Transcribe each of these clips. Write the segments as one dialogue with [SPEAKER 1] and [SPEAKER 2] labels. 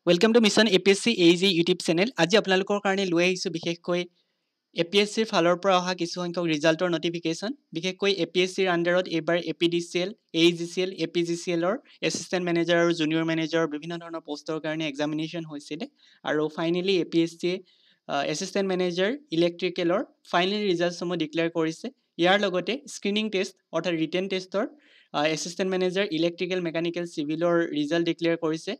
[SPEAKER 1] Welcome to mission APSC AEG YouTube channel. আজি আপোনালোকৰ কাৰণে লৈ আহিছোঁ বিশেষকৈ এপিএছচিৰ ফালৰ পৰা অহা কিছু সংখ্যক ৰিজাল্টৰ নটিফিকেশ্যন। বিশেষকৈ এপিএছচিৰ আণ্ডাৰত এইবাৰ এপিডিচিএল, এইজিচিএল, এপিজিচিএলৰ এছিষ্টেণ্ট মেনেজাৰ আৰু জুনিয়ৰ মেনেজাৰৰ বিভিন্ন ধৰণৰ পষ্টৰ কাৰণে এক্সামিনেশ্যন হৈছিলে। আৰু ফাইনেলি এপিএছচিয়ে এছিষ্টেণ্ট মেনেজাৰ ইলেক্ট্ৰিকেলৰ ফাইনেল ৰিজাল্টসমূহ ডিক্লেয়াৰ কৰিছে। ইয়াৰ লগতে স্ক্ৰিনিং টেষ্ট অৰ্থাৎ ৰিটেন টেষ্টৰ এছিষ্টেণ্ট মেনেজাৰ ইলেক্ট্ৰিকেল, মেকানিকেল, চিভিলৰ ৰিজাল্ট ডিক্লেয়াৰ কৰিছে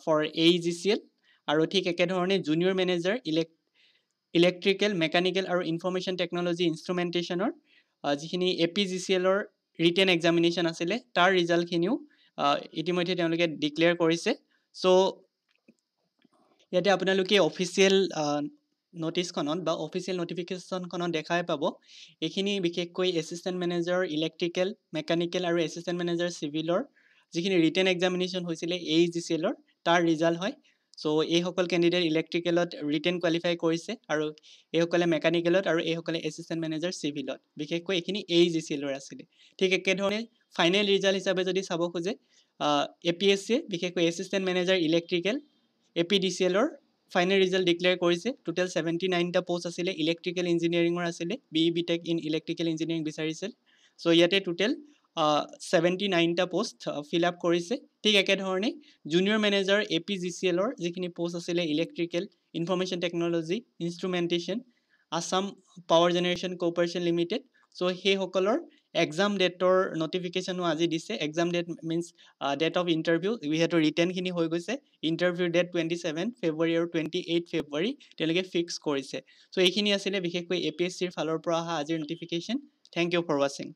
[SPEAKER 1] ফৰ AEGCL আৰু ঠিক একেধৰণে জুনিয়ৰ মেনেজাৰ ইলেক্ট্ৰিকেল, মেকানিকেল আৰু ইনফৰমেশ্যন টেকনলজি ইনষ্ট্ৰুমেণ্টেশ্যনৰ যিখিনি এপিজিচিএলৰ ৰিটেন এক্সামিনেশ্যন আছিলে তাৰ ৰিজাল্টখিনিও ইতিমধ্যে তেওঁলোকে ডিক্লেয়াৰ কৰিছে। চ' ইয়াতে আপোনালোকে অফিচিয়েল নটিছখনত বা অফিচিয়েল নটিফিকেশ্যনখনত দেখাই পাব এইখিনি বিশেষকৈ এছিষ্টেণ্ট মেনেজাৰ ইলেক্ট্ৰিকেল, মেকানিকেল আৰু এছিষ্টেণ্ট মেনেজাৰ চিভিলৰ যিখিনি ৰিটেন এক্সামিনেশ্যন হৈছিলে AEGCLৰ তাৰ ৰিজাল্ট হয়। চ' এইসকল কেণ্ডিডেট ইলেক্ট্ৰিকেলত ৰিটেন কোৱালিফাই কৰিছে আৰু এইসকলে মেকানিকেলত আৰু এইসকলে এছিষ্টেণ্ট মেনেজাৰ চিভিলত, বিশেষকৈ এইখিনি AEGCLৰ আছিলে। ঠিক একেধৰণে ফাইনেল ৰিজাল্ট হিচাপে যদি চাব খোজে APSCয়ে বিশেষকৈ এছিষ্টেণ্ট মেনেজাৰ ইলেক্ট্ৰিকেল APDCLৰ ফাইনেল ৰিজাল্ট ডিক্লেয়াৰ কৰিছে। টোটেল 79টা পোষ্ট আছিলে, ইলেক্ট্ৰিকেল ইঞ্জিনিয়াৰিঙৰ আছিলে, BE BTech in electrical engineering বিচাৰিছিল। চ' ইয়াতে টোটেল 79টা পোষ্ট ফিল আপ কৰিছে। ঠিক একেধৰণে জুনিয়ৰ মেনেজাৰ APGCLৰ যিখিনি পোষ্ট আছিলে electrical, information technology, instrumentation, Assam power generation corporation limited, so' সেইসকলৰ এক্সাম ডেটৰ নটিফিকেশ্যনো আজি দিছে। Exam date means date of interview, যিহেতু ৰিটেনখিনি হৈ গৈছে। ইণ্টাৰভিউৰ ডেট 27 ফেব্ৰুৱাৰী আৰু 28 ফেব্ৰুৱাৰী তেওঁলোকে ফিক্স কৰিছে। চ' এইখিনি আছিলে বিশেষকৈ APSCৰ ফালৰ পৰা অহা আজিৰ নটিফিকেশ্যন। থেংক ইউ ফৰ ৱাচিং।